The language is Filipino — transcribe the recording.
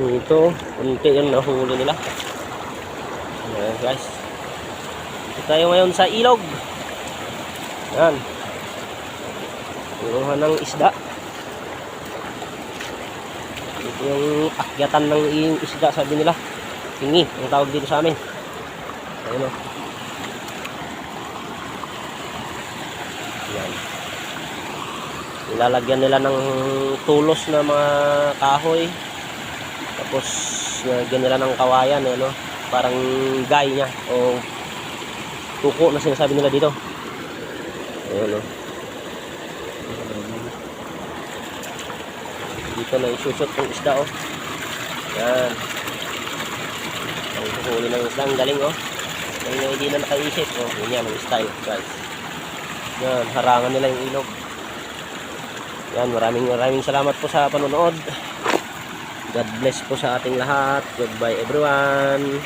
Ito, kunti yung nahuli nila. Ayan guys. Ito tayo ngayon sa ilog. Yan. Pinuha ng isda. Ito yung akyatan ng isda, sabi nila. Tingi, ang tawag dito sa amin. Ayun o. Yan. Ilalagyan nila ng tulos na mga kahoy. Tapos lagyan nila ng kawayan, ano, parang gay niya o tuko na sinasabi nila dito. Ayun o. Dito na isusot yung isda o. Yan. Ang kukunin ng isda, ang galing o. Hindi na nakaisip o. Yan ang style guys. Yan, harangan nila yung ilog. Yan, maraming salamat po sa panonood. God bless po sa ating lahat. Goodbye everyone.